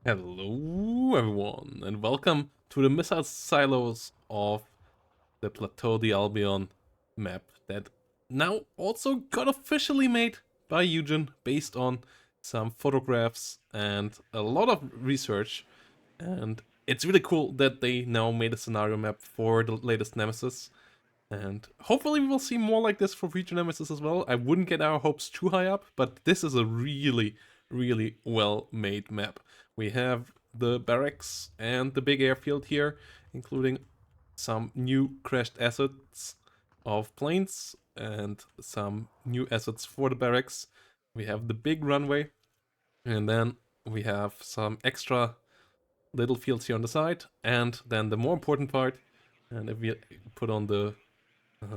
Hello everyone, and welcome to the missile silos of the Plateau de Albion map that now also got officially made by Eugen based on some photographs and a lot of research. And it's really cool that they now made a scenario map for the latest Nemesis. And hopefully we will see more like this for future Nemesis as well. I wouldn't get our hopes too high up, but this is a really well made map. We have the barracks and the big airfield here, including some new crashed assets of planes and some new assets for the barracks. We have the big runway, and then we have some extra little fields here on the side, and then the more important part, and if we put on the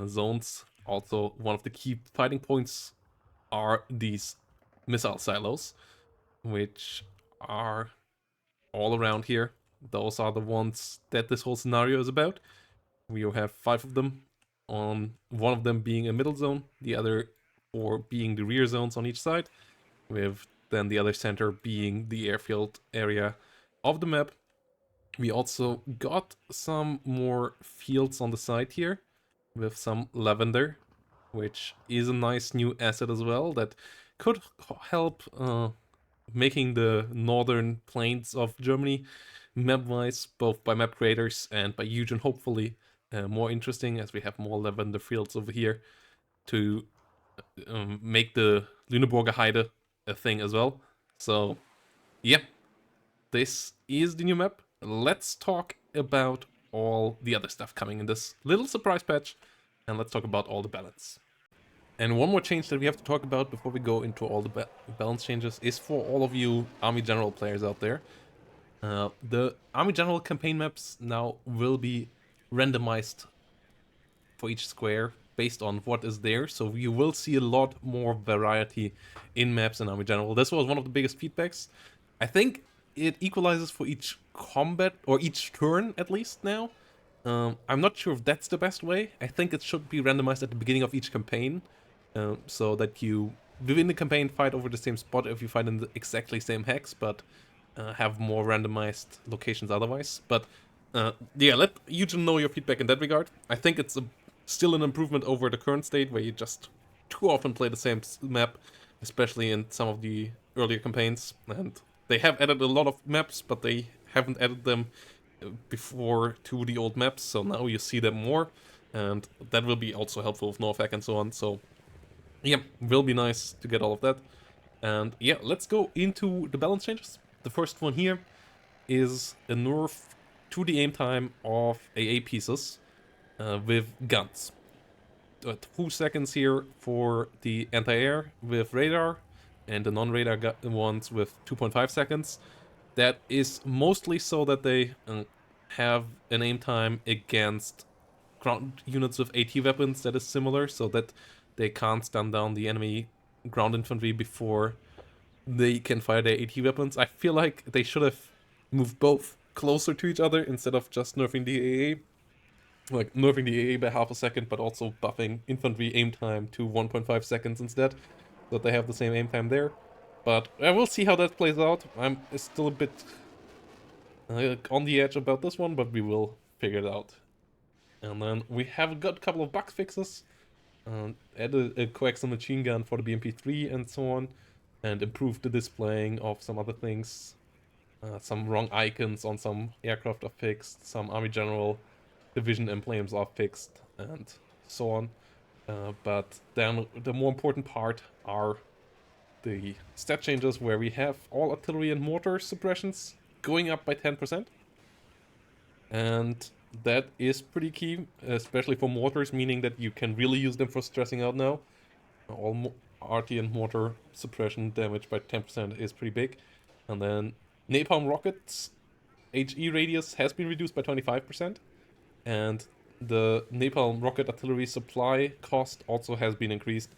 zones, also one of the key fighting points are these missile silos, which are all around here. Those are the ones that this whole scenario is about. We have 5 of them, on one of them being a middle zone, the other 4 being the rear zones on each side, with then the other center being the airfield area of the map. We also got some more fields on the side here, with some lavender, which is a nice new asset as well that could help making the northern plains of Germany map-wise, both by map creators and by Eugen, hopefully more interesting, as we have more lavender fields over here to make the Lüneburger Heide a thing as well. So yeah, this is the new map. Let's talk about all the other stuff coming in this little surprise patch, and let's talk about all the balance. And one more change that we have to talk about before we go into all the balance changes is for all of you Army General players out there. The Army General campaign maps now will be randomized for each square based on what is there, so you will see a lot more variety in maps in Army General. This was one of the biggest feedbacks. I think it equalizes for each combat, or each turn at least now. I'm not sure if that's the best way. I think it should be randomized at the beginning of each campaign, so that you, within the campaign, fight over the same spot if you fight in the exactly same hex, but have more randomized locations otherwise. But yeah, let Eugen know your feedback in that regard. I think it's still an improvement over the current state, where you just too often play the same map, especially in some of the earlier campaigns. And they have added a lot of maps, but they haven't added them before to the old maps, so now you see them more, and that will be also helpful with Norfolk and so on. So yeah, will be nice to get all of that. And yeah, let's go into the balance changes. The first one here is a nerf to the aim time of AA pieces with guns. 2 seconds here for the anti-air with radar, and the non-radar ones with 2.5 seconds. That is mostly so that they have an aim time against ground units with AT weapons that is similar, so that they can't stun down the enemy ground infantry before they can fire their AT weapons. I feel like they should have moved both closer to each other instead of just nerfing the AA. Like, nerfing the AA by half a second, but also buffing infantry aim time to 1.5 seconds instead, so that they have the same aim time there. But I will see how that plays out. I'm still a bit on the edge about this one, but we will figure it out. And then we have got a couple of bug fixes. Added a coaxial machine gun for the BMP3 and so on, and improved the displaying of some other things. Some wrong icons on some aircraft are fixed, some Army General division emblems are fixed, and so on. But then the more important part are the stat changes, where we have all artillery and mortar suppressions going up by 10%. And that is pretty key, especially for mortars, meaning that you can really use them for stressing out now. All Arty and mortar suppression damage by 10% is pretty big. And then napalm rockets HE radius has been reduced by 25%. And the napalm rocket artillery supply cost also has been increased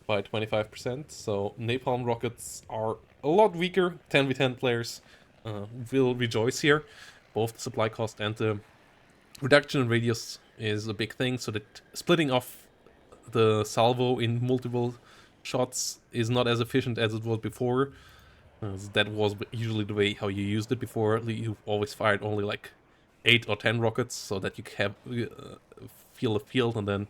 by 25%, so napalm rockets are a lot weaker. 10v10 players will rejoice here. Both the supply cost and the reduction in radius is a big thing, so that splitting off the salvo in multiple shots is not as efficient as it was before. That was usually the way how you used it before. You always fired only like 8 or 10 rockets so that you can feel the field and then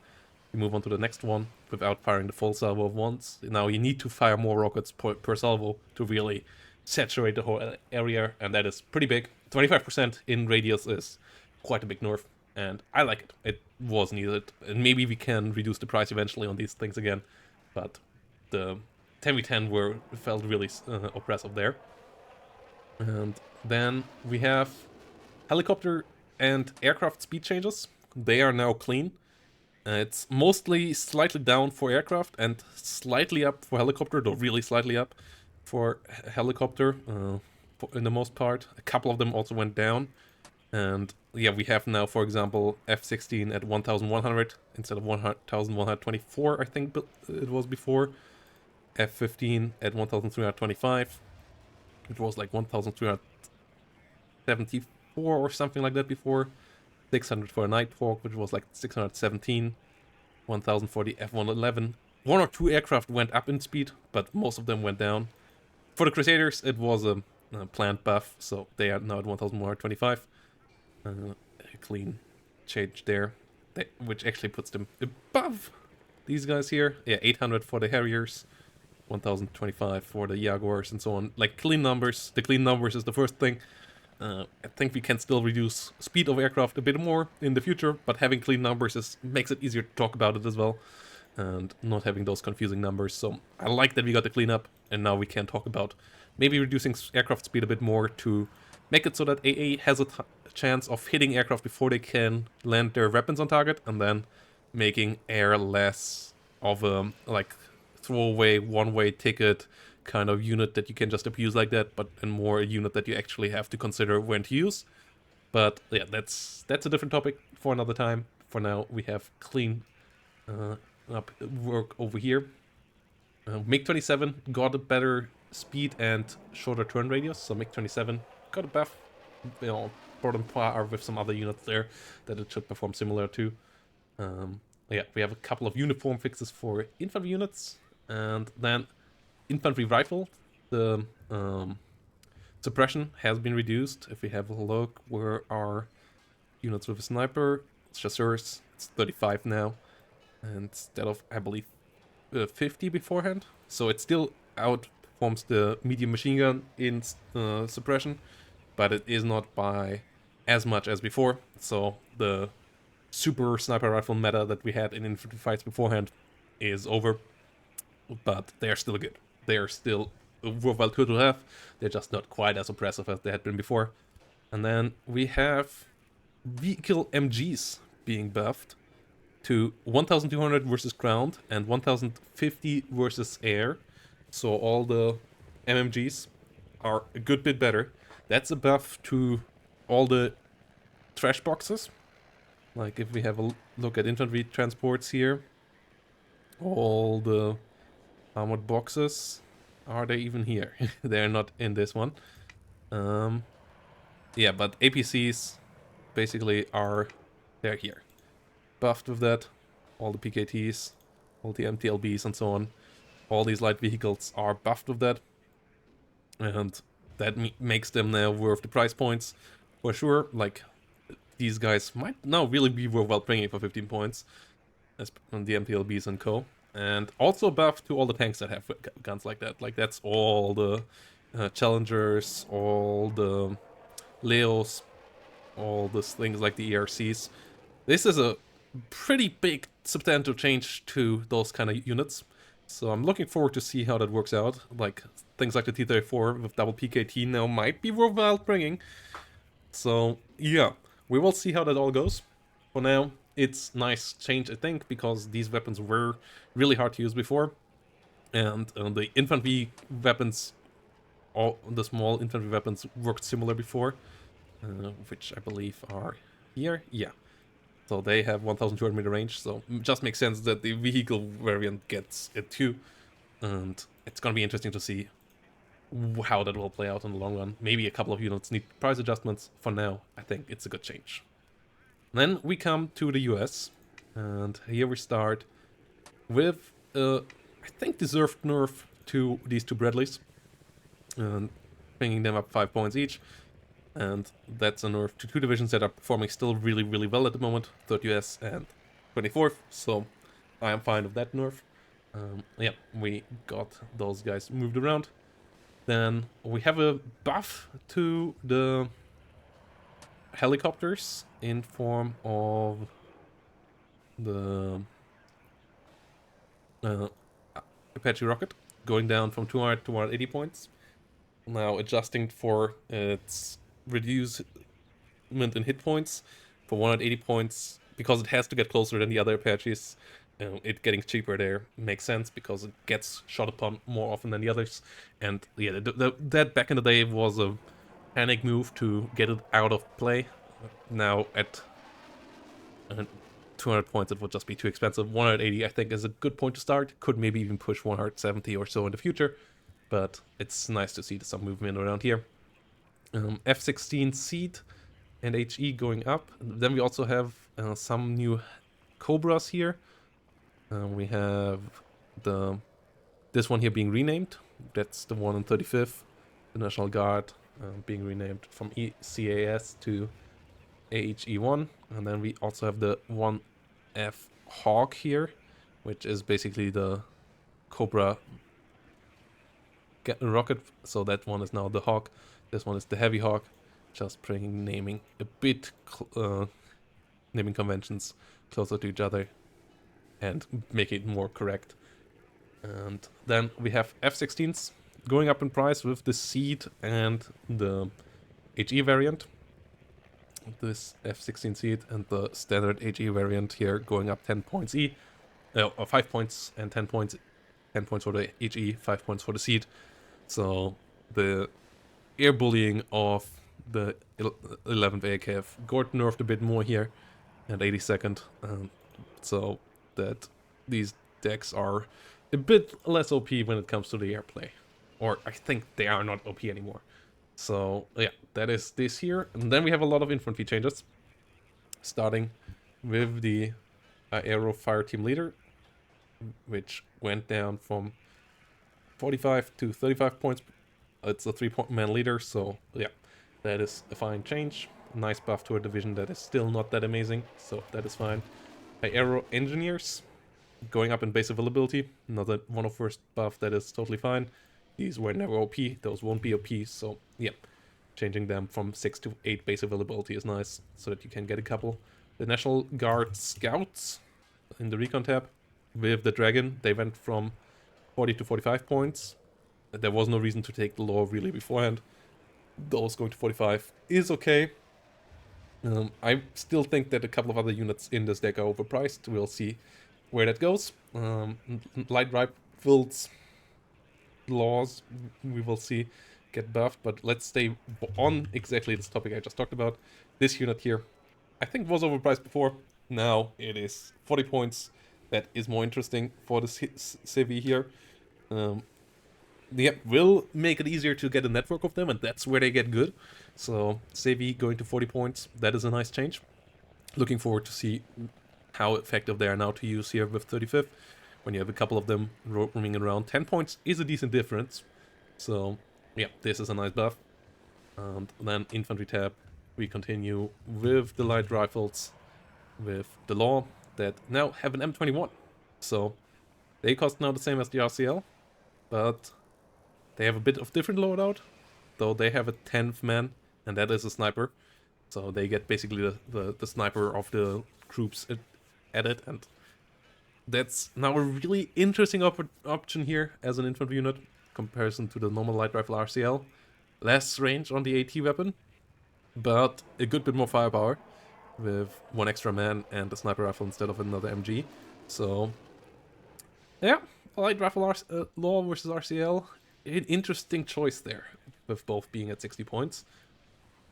you move on to the next one without firing the full salvo of once. Now you need to fire more rockets per salvo to really saturate the whole area, and that is pretty big. 25% in radius is quite a big nerf, and I like it. It was needed, and maybe we can reduce the price eventually on these things again, but the 10v10 felt really oppressive there. And then we have helicopter and aircraft speed changes. They are now clean. It's mostly slightly down for aircraft and slightly up for helicopter, though really slightly up for helicopter in the most part. A couple of them also went down. And yeah, we have now, for example, F-16 at 1,100 instead of 1,124, I think it was before. F-15 at 1,325. It was like 1,374 or something like that before. 600 for a Nighthawk, which was like 617. 1,000 for the F-111. One or two aircraft went up in speed, but most of them went down. For the Crusaders, it was a planned buff, so they are now at 1,125. A clean change there, which actually puts them above these guys here. Yeah, 800 for the Harriers, 1,025 for the Jaguars, and so on. Like, clean numbers. The clean numbers is the first thing. I think we can still reduce speed of aircraft a bit more in the future, but having clean numbers makes it easier to talk about it as well, and not having those confusing numbers. So I like that we got the cleanup, and now we can talk about maybe reducing aircraft speed a bit more to make it so that AA has a chance of hitting aircraft before they can land their weapons on target, and then making air less of a like throwaway one-way ticket kind of unit that you can just abuse like that, but and more a unit that you actually have to consider when to use. But yeah, that's a different topic for another time. For now, we have clean up work over here. MiG-27 got a better speed and shorter turn radius, so MiG-27 got a buff, you know, brought on par with some other units there that it should perform similar to. Yeah, we have a couple of uniform fixes for infantry units, and then infantry rifle, the suppression has been reduced. If we have a look, where are units with a sniper? Chasseurs, it's 35 now, and instead of, I believe, 50 beforehand. So it still outperforms the medium machine gun in suppression, but it is not by as much as before. So the super sniper rifle meta that we had in infantry fights beforehand is over, but they are still good. They are still worthwhile to have. They're just not quite as oppressive as they had been before. And then we have vehicle MGs being buffed to 1,200 versus ground and 1,050 versus air. So all the MMGs are a good bit better. That's a buff to all the trash boxes. Like if we have a look at infantry transports here, all the armored boxes, are they even here? They're not in this one. Yeah, but APCs basically they're here. Buffed with that. All the PKTs, all the MTLBs and so on. All these light vehicles are buffed with that. And that makes them now worth the price points. For sure, like, these guys might now really be worthwhile bringing for 15 points. As on the MTLBs and co. And also buff to all the tanks that have guns like that. Like, that's all the Challengers, all the Leos, all these things like the ERCs. This is a pretty big substantial change to those kind of units. So I'm looking forward to see how that works out. Like, things like the T-34 with double PKT now might be worthwhile bringing. So, yeah, we will see how that all goes. For now, it's nice change, I think, because these weapons were really hard to use before. And the infantry weapons, all the small infantry weapons worked similar before. Which I believe are here. Yeah. So they have 1,200 meter range, so it just makes sense that the vehicle variant gets it too. And it's gonna be interesting to see how that will play out in the long run. Maybe a couple of units need price adjustments. For now, I think it's a good change. Then we come to the US, and here we start with, I think, deserved nerf to these two Bradleys. and bringing them up 5 points each. And that's a nerf to 2 divisions that are performing still really, really well at the moment, 3rd US and 24th, so I am fine with that nerf. Yeah, we got those guys moved around. Then we have a buff to the helicopters in form of the Apache rocket, going down from 200 to 180 points. Now adjusting for its reducement in hit points for 180 points, because it has to get closer than the other Apaches. It getting cheaper there makes sense because it gets shot upon more often than the others. And yeah, that back in the day was a panic move to get it out of play. Now at 200 points it would just be too expensive. 180 I think is a good point to start. Could maybe even push 170 or so in the future, but it's nice to see some movement around here. F-16 seed and HE going up. Then we also have some new Cobras here. We have this one here being renamed. That's the one in 35th, the National Guard, being renamed from ECAS to AHE1. And then we also have the 1F Hawk here, which is basically the Cobra rocket. So that one is now the Hawk. This one is the Heavy Hawk. Just bringing naming a bit, naming conventions closer to each other and make it more correct. And then we have F-16s going up in price with the Seed and the HE variant. This F-16 Seed and the standard HE variant here going up 10 points 5 points and 10 points. 10 points for the HE, 5 points for the Seed. So the air bullying of the 11th AKF got nerfed a bit more here at 82nd. So that these decks are a bit less OP when it comes to the airplay. Or I think they are not OP anymore. So yeah, that is this here. And then we have a lot of infantry changes. Starting with the Aero Fire Team Leader, which went down from 45 to 35 points. It's a 3-man leader, so yeah, that is a fine change. Nice buff to a division that is still not that amazing, so that is fine. Aero Engineers going up in base availability, another 101st buff that is totally fine. These were never OP, those won't be OP, so yeah, changing them from 6 to 8 base availability is nice, so that you can get a couple. The National Guard Scouts in the Recon tab with the Dragon, they went from 40 to 45 points. There was no reason to take the law really beforehand. Those going to 45 is okay. I still think that a couple of other units in this deck are overpriced. We'll see where that goes. Light rifles laws, we will see, get buffed, but let's stay on exactly this topic I just talked about. This unit here, I think was overpriced before. Now it is 40 points. That is more interesting for the Civi here. Yeah, will make it easier to get a network of them, and that's where they get good. So Civi going to 40 points, that is a nice change. Looking forward to see how effective they are now to use here with 35th. When you have a couple of them roaming around, 10 points is a decent difference. So yeah, this is a nice buff. And then infantry tab, we continue with the light rifles, with the law that now have an M21. So they cost now the same as the RCL, but they have a bit of different loadout, though they have a 10th man, and that is a sniper. So they get basically the sniper of the troops added, and that's now a really interesting option here as an infantry unit, comparison to the normal light rifle RCL. Less range on the AT weapon, but a good bit more firepower, with one extra man and a sniper rifle instead of another MG. So yeah, light rifle law versus RCL, an interesting choice there, with both being at 60 points.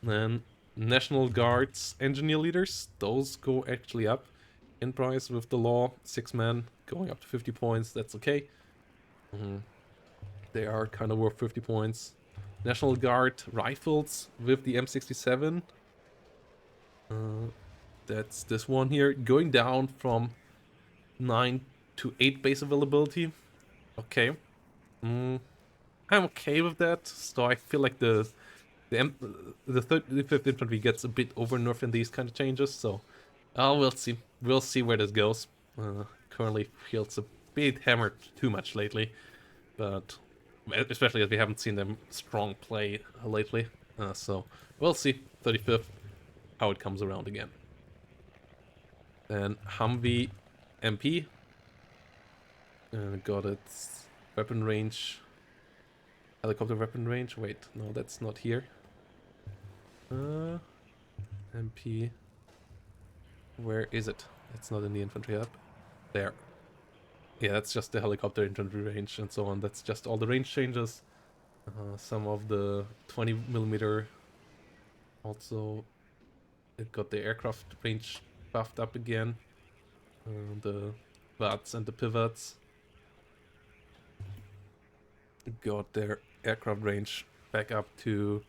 Then National Guards engineer leaders, those go actually up in price with the law. 6-man going up to 50 points, that's okay. They are kind of worth 50 points. National Guard rifles with the M67. That's this one here, going down from 9 to 8 base availability. Okay. I'm okay with that. So I feel like the 35th Infantry gets a bit over nerfed in these kind of changes. So we'll see. We'll see where this goes. Currently feels a bit hammered too much lately, but especially as we haven't seen them strong play lately. So we'll see 35th how it comes around again. Then Humvee MP got its weapon range, helicopter weapon range. Wait, no, that's not here. MP, where is it? It's not in the infantry hub. There. Yeah, that's just the helicopter infantry range and so on. That's just all the range changes. Some of the 20mm. Also, it got the aircraft range buffed up again. The VATs and the pivots got their aircraft range back up to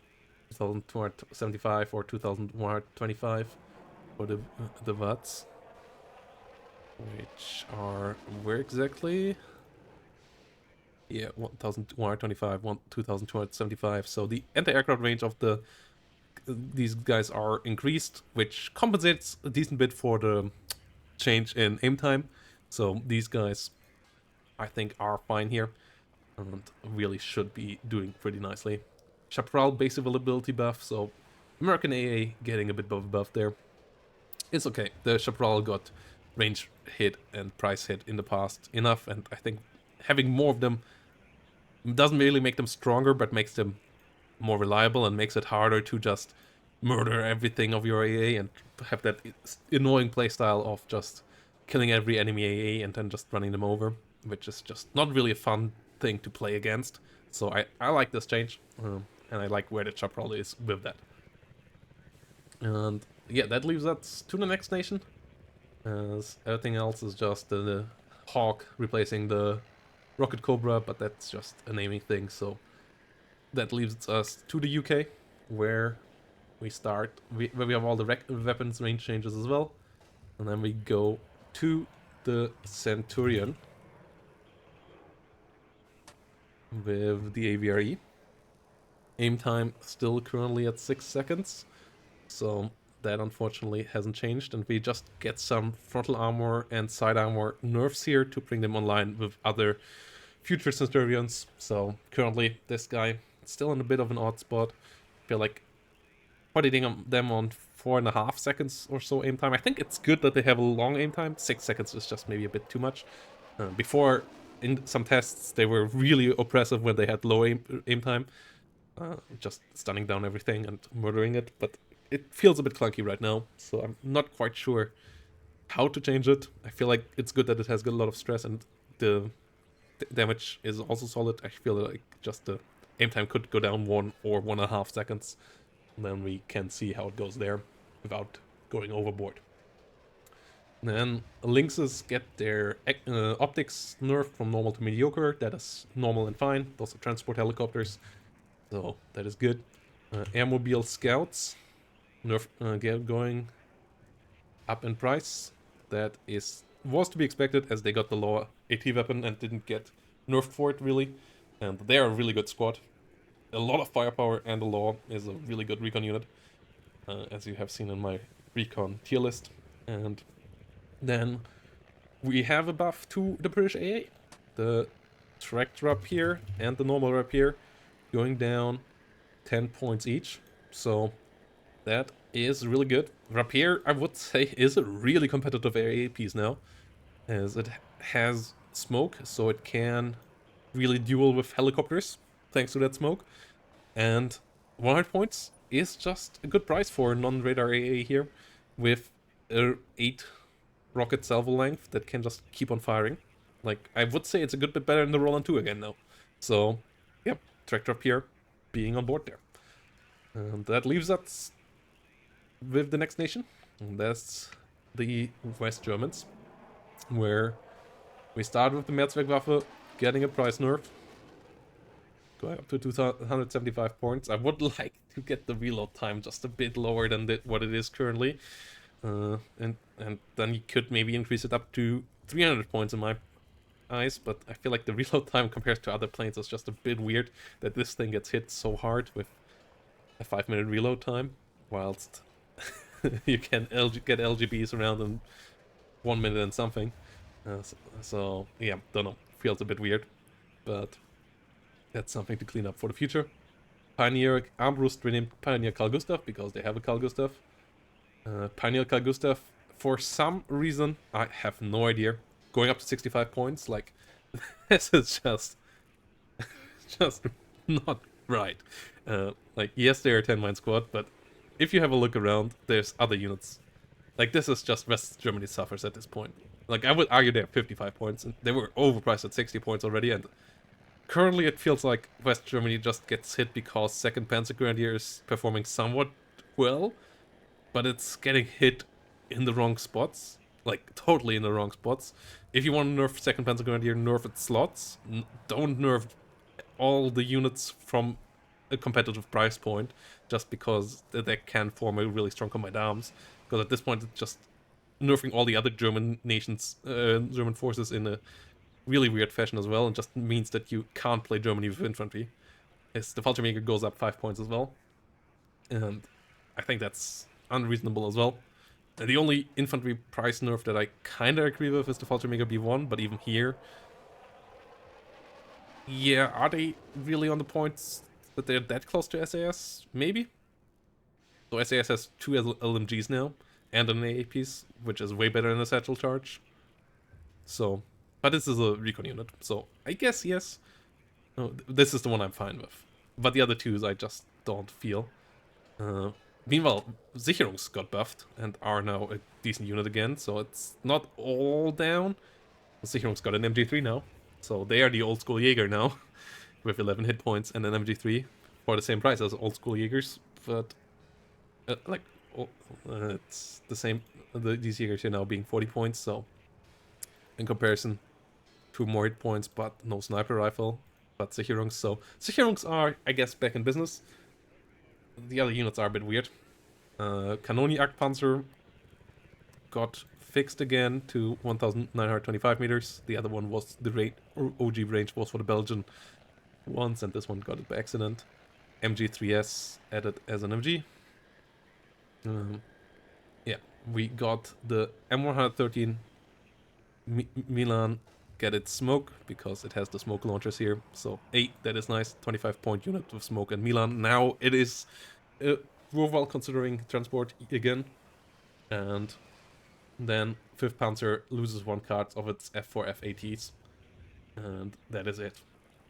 2275 or 2125 for the VATs. Which are where exactly? Yeah, 1225, 2275. So the anti-aircraft range of these guys are increased, which compensates a decent bit for the change in aim time. So these guys, I think, are fine here and really should be doing pretty nicely. Chaparral base availability buff, so American AA getting a bit of a buff there. It's okay. The Chaparral got range hit and price hit in the past enough, and I think having more of them doesn't really make them stronger, but makes them more reliable and makes it harder to just murder everything of your AA and have that annoying playstyle of just killing every enemy AA and then just running them over, which is just not really a fun thing to play against. So I like this change, and I like where the Chaparral is with that. And yeah, that leaves us to the next nation, as everything else is just the Hawk replacing the Rocket Cobra, but that's just a naming thing. So that leaves us to the UK, where we start, where we have all the weapons range changes as well. And then we go to the Centurion with the AVRE. Aim time still currently at 6 seconds, so that unfortunately hasn't changed, and we just get some frontal armor and side armor nerfs here to bring them online with other future Centurions. So currently this guy still in a bit of an odd spot. I feel like putting them on 4.5 seconds or so aim time. I think it's good that they have a long aim time. 6 seconds is just maybe a bit too much. Before, in some tests, they were really oppressive when they had low aim time. Just stunning down everything and murdering it, but it feels a bit clunky right now, so I'm not quite sure how to change it. I feel like it's good that it has got a lot of stress and the damage is also solid. I feel like just the aim time could go down 1 or 1.5 seconds, and then we can see how it goes there without going overboard. Then Lynxes get their optics nerfed from normal to mediocre. That is normal and fine. Those are transport helicopters, so that is good. Airmobile Scouts nerf going up in price. That was to be expected, as they got the lower AT weapon and didn't get nerfed for it really. And they are a really good squad. A lot of firepower, and the law is a really good recon unit, as you have seen in my recon tier list. And then we have a buff to the British AA. The tracked rapier and the normal rapier going down 10 points each. So that is really good. Rapier, I would say, is a really competitive AA piece now, as it has smoke, so it can really duel with helicopters thanks to that smoke. And 100 points is just a good price for non-radar AA here, with a 8 rocket salvo length that can just keep on firing. Like, I would say it's a good bit better than the Roland 2 again now. So, yep, tracked rapier being on board there. And that leaves us with the next nation, and that's the West Germans, where we start with the Mehrzweckwaffe getting a price nerf, going up to 275 points. I would like to get the reload time just a bit lower than what it is currently, and then you could maybe increase it up to 300 points in my eyes, but I feel like the reload time compared to other planes is just a bit weird, that this thing gets hit so hard with a 5-minute reload time, whilst you can get LGBs around in 1 minute and something. So yeah, don't know, feels a bit weird, but that's something to clean up for the future. Pioneer Armbrust renamed Pioneer Carl Gustav because they have a Carl Gustav. Pioneer Carl Gustav, for some reason, I have no idea, going up to 65 points, like, this is just not right. Like, yes, they're a 10-man squad, but if you have a look around, there's other units. Like, this is just West Germany suffers at this point. Like, I would argue they have 55 points, and they were overpriced at 60 points already, and currently it feels like West Germany just gets hit because 2nd Panzer Grenadier is performing somewhat well, but it's getting hit in the wrong spots. Like, totally in the wrong spots. If you want to nerf 2nd Panzer Grenadier, nerf its slots. Don't nerf all the units from a competitive price point just because they can form a really strong combined arms. Because at this point, it's just nerfing all the other German nations, German forces in a really weird fashion as well, and just means that you can't play Germany with infantry. As the Fallschirmjäger goes up 5 points as well. And I think that's unreasonable as well. And the only infantry price nerf that I kinda agree with is the Fallschirmjäger B1, but even here, yeah, are they really on the points that they're that close to SAS? Maybe. So SAS has 2 LMGs now, and an AA piece, which is way better than a satchel charge. So, but this is a recon unit, so I guess yes. No, this is the one I'm fine with. But the other 2s I just don't feel. Meanwhile, Sicherungs got buffed and are now a decent unit again, so it's not all down. Sicherungs got an MG3 now, so they are the old school Jäger now, with 11 hit points and an MG3 for the same price as old school Jägers, but it's the same. These Jägers are now being 40 points, so in comparison, 2 more hit points, but no sniper rifle, but Sicherungs. So Sicherungs are, I guess, back in business. The other units are a bit weird. Kanonjagdpanzer got fixed again to 1,925 meters. The other one was the OG range was for the Belgian ones, and this one got it by accident. MG3S added as an MG. Yeah, we got the M113 Milan get its smoke because it has the smoke launchers here. So 8, that is nice. 25-point unit with smoke and Milan. Now it is worthwhile considering transport again. And then 5th Panzer loses 1 card of its F4 FATs. And that is it.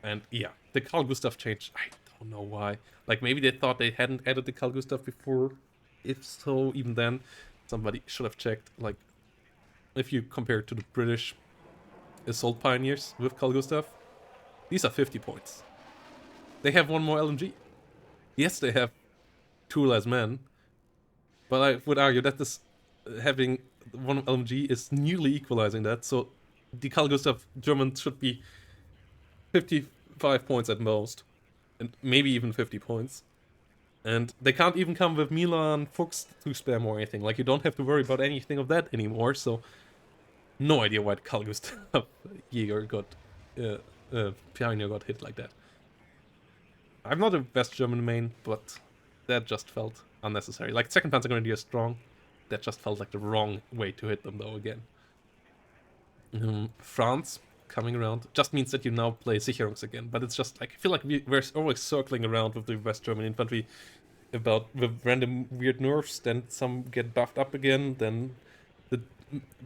And yeah, the Carl Gustav change, I don't know why. Like, maybe they thought they hadn't added the Carl Gustav before. If so, even then, somebody should have checked. Like, if you compare it to the British assault pioneers with Carl Gustav, these are 50 points. They have 1 more LMG. Yes, they have 2 less men, but I would argue that this having 1 LMG is nearly equalizing that. So the Carl Gustav Germans should be 55 points at most, and maybe even 50 points. And they can't even come with Milan Fuchs to spam or anything. Like, you don't have to worry about anything of that anymore. So no idea why Carl Gustav Jäger got Pioneer got hit like that. I'm not a West German main, but that just felt unnecessary. Like, 2nd Panzer Grenadier is strong. That just felt like the wrong way to hit them, though, again. France coming around just means that you now play Sicherungs again, but it's just like, I feel like we're always circling around with the West German infantry with random weird nerfs, then some get buffed up again, then the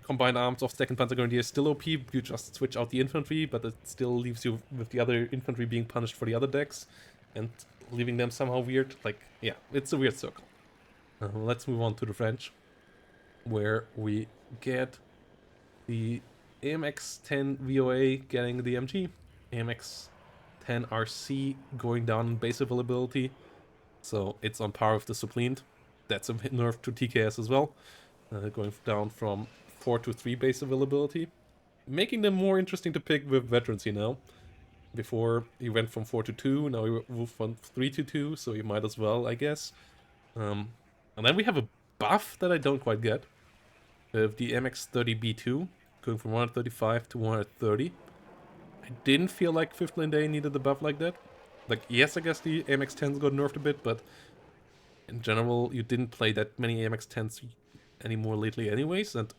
combined arms of 2nd Panzer Grenadier is still OP, you just switch out the infantry, but it still leaves you with the other infantry being punished for the other decks, and leaving them somehow weird. Like, yeah, it's a weird circle. Let's move on to the French, where we get the AMX-10 VOA getting the MG, AMX-10 RC going down in base availability, so it's on par with the Supplient. That's a nerf to TKS as well, going down from 4 to 3 base availability, making them more interesting to pick with veterancy now. Before, he went from 4 to 2, now he moved from 3 to 2, so you might as well, I guess. And then we have a buff that I don't quite get, with the MX-30B2, going from 135 to 130. I didn't feel like 5th lane day needed a buff like that. Like, yes, I guess the AMX-10s got nerfed a bit, but in general, you didn't play that many AMX-10s anymore lately anyways, and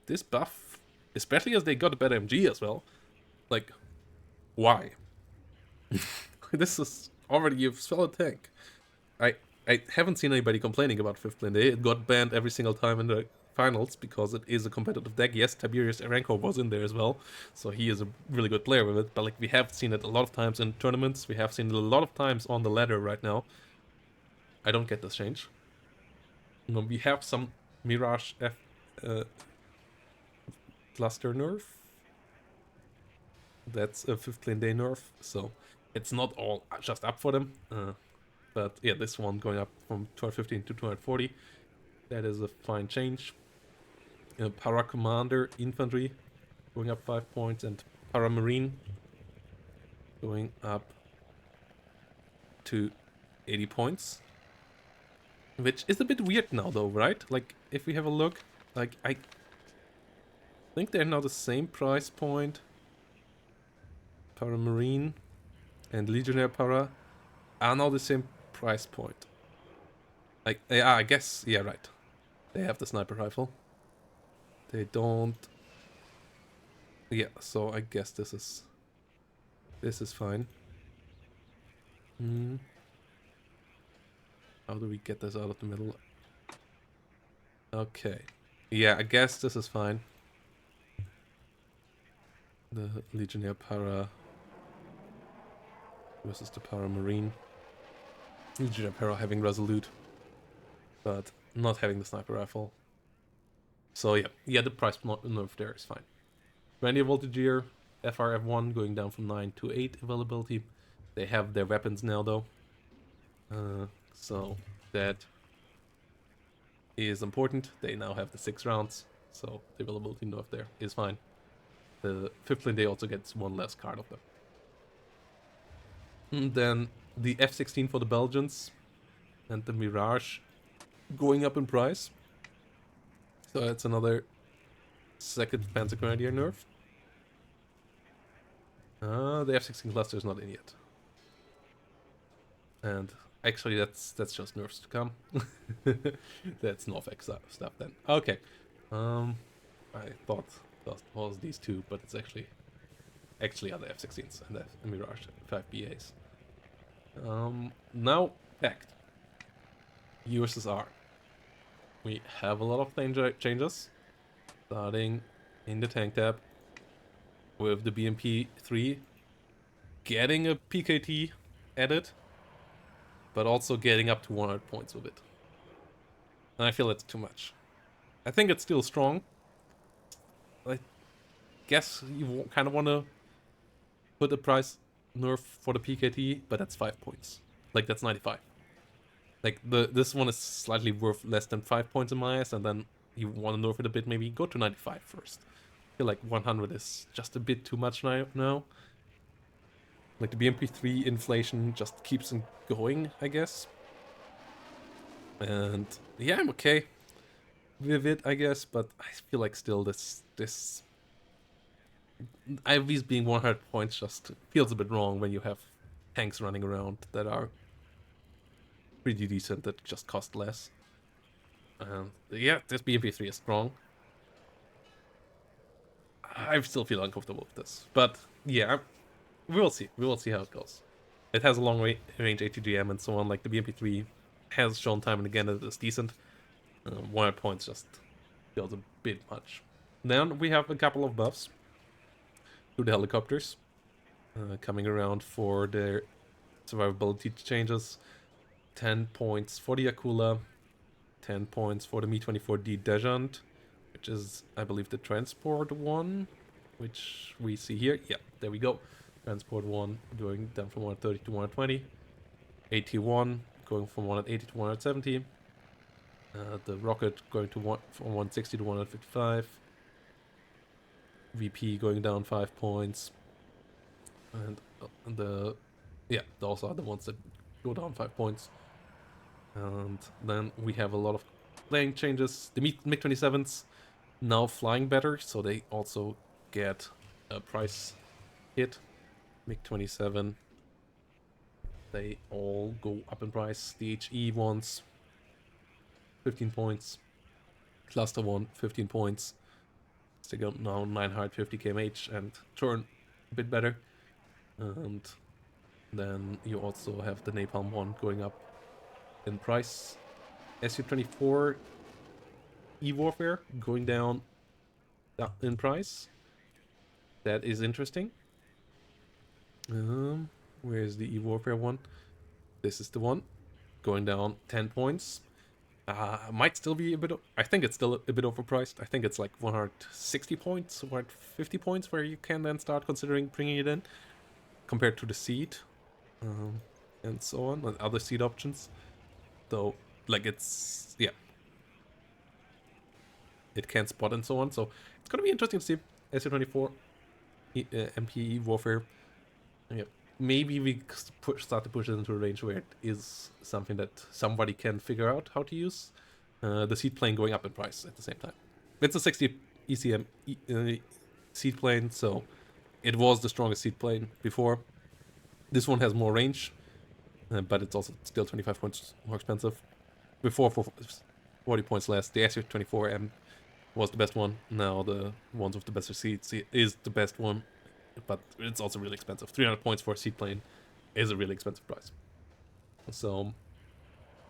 this buff, especially as they got a better MG as well, like, why? This is already a solid tank. I haven't seen anybody complaining about 5th lane day. It got banned every single time in the finals because it is a competitive deck. Yes, Tiberius Aranko was in there as well, so he is a really good player with it, but like we have seen it a lot of times in tournaments, we have seen it a lot of times on the ladder right now. I don't get this change. You know, we have some Mirage F cluster nerf. That's a 5th lane day nerf, so it's not all just up for them. But yeah, this one going up from 215 to 240, that is a fine change. Para Commander Infantry going up 5 points, and Para Marine going up to 80 points. Which is a bit weird now though, right? Like, if we have a look, like, I think they're now the same price point. Para Marine and Legionnaire Para are now the same price point. Like, yeah, I guess, yeah, right. They have the sniper rifle. They don't. Yeah, so I guess this is fine. How do we get this out of the middle? Okay. Yeah, I guess this is fine. The Legionnaire Para versus the Para Marine. Legionnaire Para having Resolute, but not having the sniper rifle. So yeah, the price nerf there is fine. 20 WGer FRF1 going down from 9 to 8 availability. They have their weapons now though. So that is important. They now have the 6 rounds, so the availability nerf there is fine. The 5th lane day also gets 1 less card of them. And then the F-16 for the Belgians and the Mirage going up in price. So that's another 2nd Panzer Grenadier nerf. The F-16 cluster is not in yet. And actually that's just nerfs to come. That's Norfolk stuff then. Okay. I thought that was these two, but it's actually other F-16s and the Mirage 5 BAs. Now packed. USSR. We have a lot of changes, starting in the tank tab with the BMP3 getting a PKT added, but also getting up to 100 points with it. And I feel it's too much. I think it's still strong. I guess you kind of want to put a price nerf for the PKT, but that's 5 points. Like, that's 95. Like, this one is slightly worth less than 5 points in my eyes, and then you want to nerf it a bit, maybe go to 95 first. I feel like 100 is just a bit too much now. Like, the BMP3 inflation just keeps on going, I guess. And yeah, I'm okay with it, I guess, but I feel like still this IVs being 100 points just feels a bit wrong when you have tanks running around that are pretty decent, that just cost less. Yeah, this BMP3 is strong. I still feel uncomfortable with this, but yeah, we will see. We will see how it goes. It has a long range ATGM and so on. Like, the BMP3 has shown time and again that it is decent. 100 points just feels a bit much. Then we have a couple of buffs to the helicopters coming around for their survivability changes. 10 points for the Akula, 10 points for the Mi-24D Dejant, which is, I believe, the transport one, which we see here. Yeah, there we go. Transport 1 going down from 130 to 120. AT1 going from 180 to 170. The rocket going to from 160 to 155. VP going down 5 points. And those are the ones that go down 5 points. And then we have a lot of playing changes. The MiG-27s now flying better, so they also get a price hit. MiG-27, they all go up in price. The HE ones, 15 points. Cluster 1, 15 points. They got now 950 kmh and turn a bit better. And then you also have the Napalm 1 going up in price. Su-24 E-Warfare going down in price. That is interesting. Where's the E-Warfare one? This is the one. Going down 10 points. Might still be a bit... I think it's still a bit overpriced. I think it's like 160 points, 150 points where you can then start considering bringing it in. Compared to the seed. And so on. And other seed options. Though, like it's... yeah. It can spot and so on. So it's going to be interesting to see. Su-24 MPE Warfare. Yep. Maybe we start to push it into a range where it is something that somebody can figure out how to use. The seed plane going up in price at the same time. It's a 60 ECM seed plane, so it was the strongest seed plane before. This one has more range, but it's also still 25 points more expensive. Before, for 40 points less, the Su-24M was the best one. Now the ones with the best seeds is the best one. But it's also really expensive. 300 points for a seaplane is a really expensive price. So,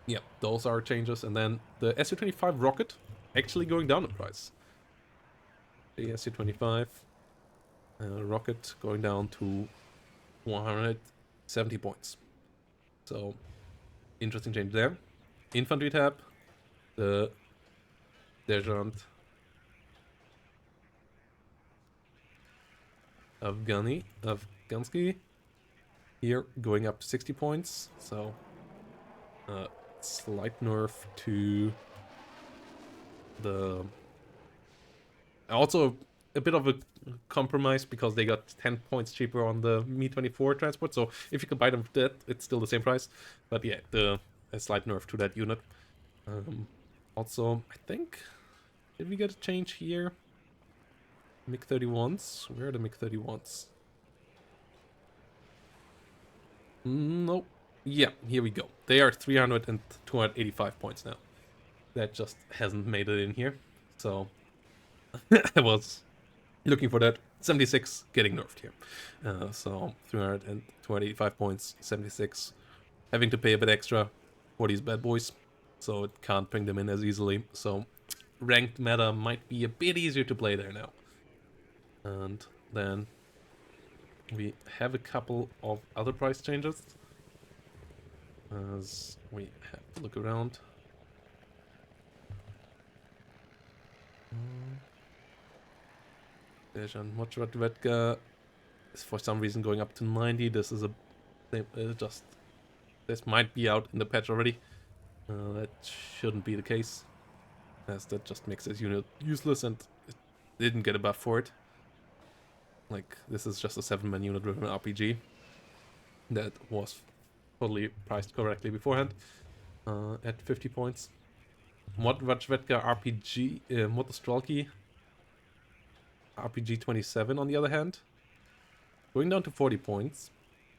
yeah, those are changes. And then the Su-25 rocket actually going down in price. The Su-25 rocket going down to 170 points. So, interesting change there. Infantry tab, the Afghansky here going up 60 points, so slight nerf to the... also a bit of a compromise because they got 10 points cheaper on the Mi-24 transport, so if you combine them with that, it's still the same price, but yeah, a slight nerf to that unit. Also, I think, did we get a change here? MiG-31s? Where are the MiG-31s? Nope. Yeah, here we go. They are 300 and 285 points now. That just hasn't made it in here. So, I was looking for that. 76 getting nerfed here. So, 300 and 285 points, 76. Having to pay a bit extra for these bad boys. So, it can't bring them in as easily. So, ranked meta might be a bit easier to play there now. And then we have a couple of other price changes as we have to look around. Moczartka is for some reason going up to 90. This is this might be out in the patch already. That shouldn't be the case, as that just makes this unit useless and it didn't get a buff for it. Like, this is just a 7-man unit with an RPG that was totally priced correctly beforehand at 50 points. Moczartka RPG, Motostralki RPG 27 on the other hand, going down to 40 points.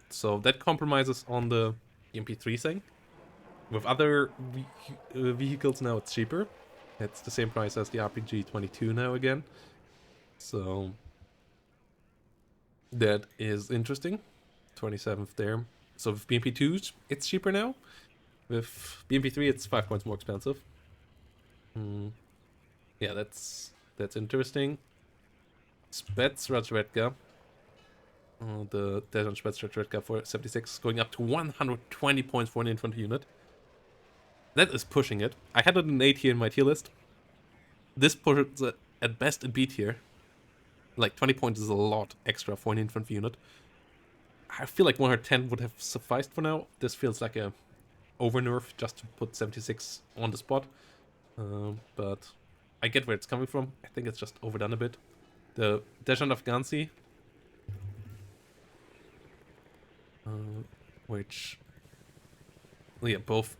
So that compromises on the MP3 thing. With other vehicles now it's cheaper. It's the same price as the RPG 22 now again. So that is interesting. 27th there. So with BMP2s, it's cheaper now. With BMP3, it's 5 points more expensive. Yeah, that's interesting. Spetsradsvedka. The Dejan Spetsradsvedka for 76 going up to 120 points for an infantry unit. That is pushing it. I had it an 8 here in my tier list. This pushes it at best in B tier. Like 20 points is a lot extra for an infantry unit. I feel like 110 would have sufficed for now. This feels like a over nerf just to put 76 on the spot. But I get where it's coming from. I think it's just overdone a bit. The Dejan Afghansky, which, yeah, both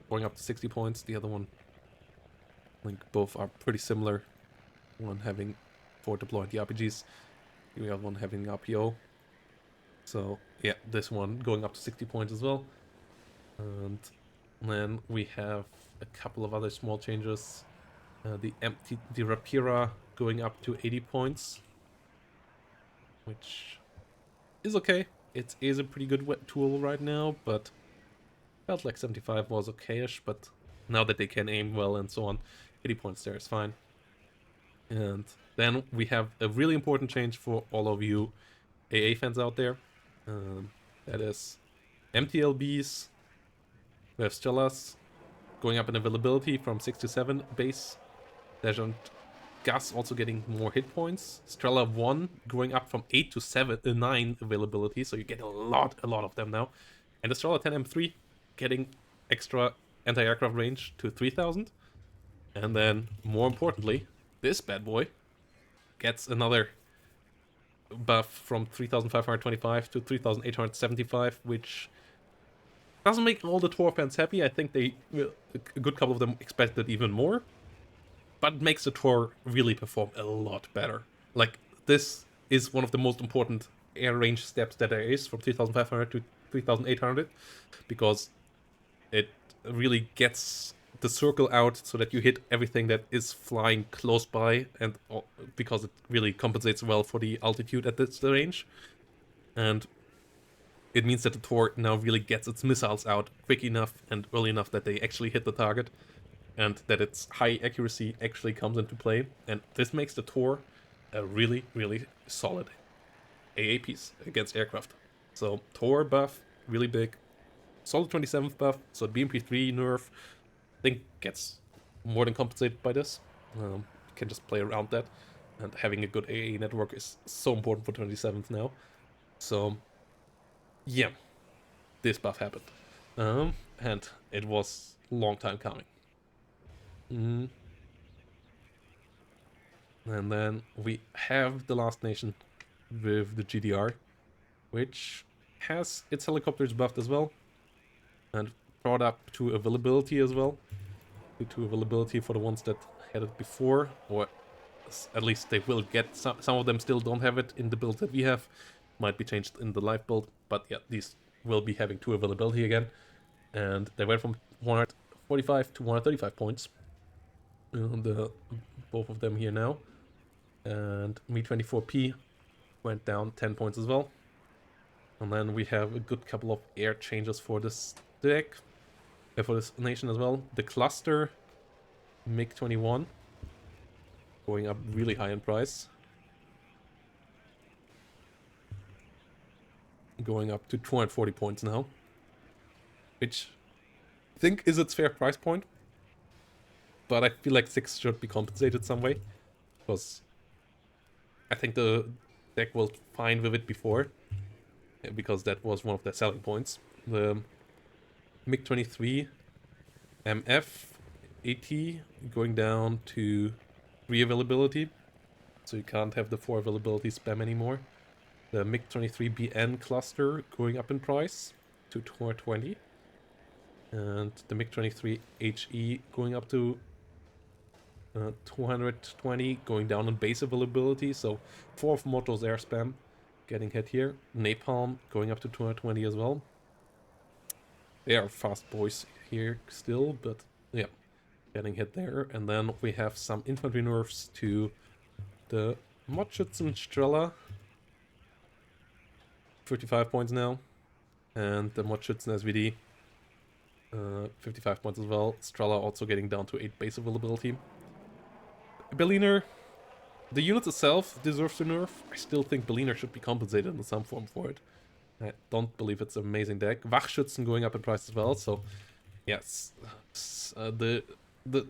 going up to 60 points. The other one, I think both are pretty similar. One having 4 deployed RPGs, the other one having RPO. So yeah, this one going up to 60 points as well. And then we have a couple of other small changes. The Rapira going up to 80 points, which is okay. It is a pretty good tool right now, but felt like 75 was okayish, but now that they can aim well and so on, 80 points there is fine. And then we have a really important change for all of you AA fans out there. That is MTLBs. We have Stellas going up in availability from 6 to 7 base. Legend Gus also getting more hit points. Strela 1 going up from 8 to 9 availability, so you get a lot of them now. And the Strela 10M3 getting extra anti-aircraft range to 3000. And then, more importantly, this bad boy gets another buff from 3525 to 3875, which doesn't make all the Tor fans happy. I think a good couple of them expected even more. But it makes the Tor really perform a lot better. Like, this is one of the most important air range steps that there is, from 3500 to 3800, because it really gets the circle out so that you hit everything that is flying close by, and because it really compensates well for the altitude at this range. And it means that the Tor now really gets its missiles out quick enough and early enough that they actually hit the target, and that its high accuracy actually comes into play. And this makes the Tor a really, really solid AA piece against aircraft. So Tor buff, really big. Solid 27th buff, so BMP3 nerf, I think gets more than compensated by this. You can just play around that, and having a good AA network is so important for 27th now. So yeah, this buff happened. And it was a long time coming. And then we have the last nation with the GDR, which has its helicopters buffed as well, and brought up to availability as well. To availability for the ones that had it before, or at least they will get some of them still don't have it in the build that we have. Might be changed in the live build, but yeah, these will be having 2 availability again. And they went from 145 to 135 points. Both of them here now. And Mi-24P went down 10 points as well. And then we have a good couple of air changes for this deck, for this nation as well. The cluster MiG-21 going up really high in price, going up to 240 points now, which I think is its fair price point. But I feel like 6 should be compensated some way, because I think the deck was fine with it before, because that was one of their selling points. The MiG-23 MF AT going down to 3 availability, so you can't have the 4 availability spam anymore. The MiG-23 BN cluster going up in price to 220, and the MiG-23 HE going up to 220, going down on base availability, so 4 of Moto's air spam getting hit here. Napalm going up to 220 as well. They are fast boys here still, but yeah, getting hit there. And then we have some infantry nerfs to the Motschützen Strela, 55 points now, and the Motschützen SVD, 55 points as well. Strela also getting down to 8 base availability. Berliner, the unit itself deserves a nerf. I still think Berliner should be compensated in some form for it. I don't believe it's an amazing deck. Wachschützen going up in price as well, so yes, the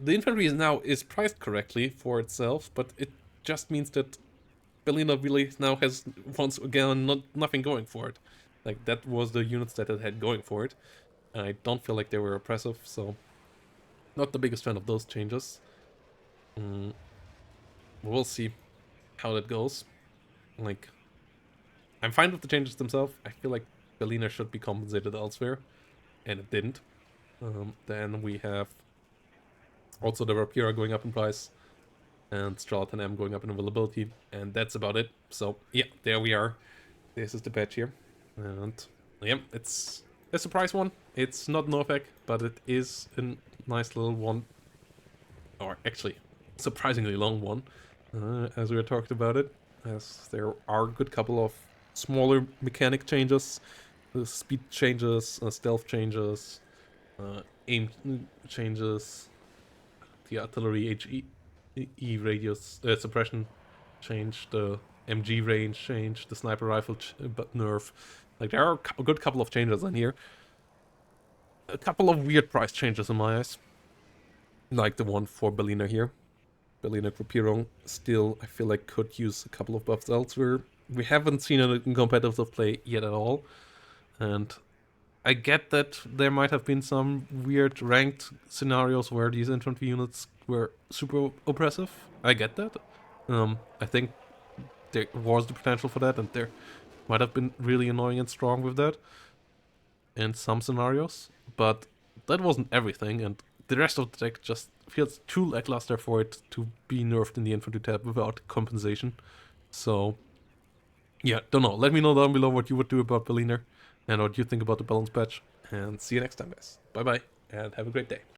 infantry is priced correctly for itself, but it just means that Berliner really now has once again nothing going for it. Like, that was the units that it had going for it. I don't feel like they were oppressive, so not the biggest fan of those changes. We'll see how that goes. Like, I'm fine with the changes themselves. I feel like Berliner should be compensated elsewhere, and it didn't. Then we have also the Rapira going up in price, and Strela M going up in availability, and that's about it. So yeah, there we are. This is the patch here. And yeah, it's a surprise one. It's not Norvec, but it is a nice little one, or actually surprisingly long one, as we were talked about it, as there are a good couple of smaller mechanic changes, speed changes, stealth changes, aim changes, the artillery HE radius suppression change, the MG range change, the sniper rifle but nerf. Like, there are a good couple of changes in here. A couple of weird price changes in my eyes. Like the one for Berliner here. Berliner Gruppierung still, I feel like, could use a couple of buffs elsewhere. We haven't seen it in competitive play yet at all. And I get that there might have been some weird ranked scenarios where these infantry units were super oppressive. I get that. I think there was the potential for that, and there might have been really annoying and strong with that in some scenarios, but that wasn't everything, and the rest of the deck just feels too lackluster for it to be nerfed in the infantry tab without compensation. So, yeah, don't know. Let me know down below what you would do about Berliner and what you think about the balance patch, and see you next time, guys. Bye bye, and have a great day.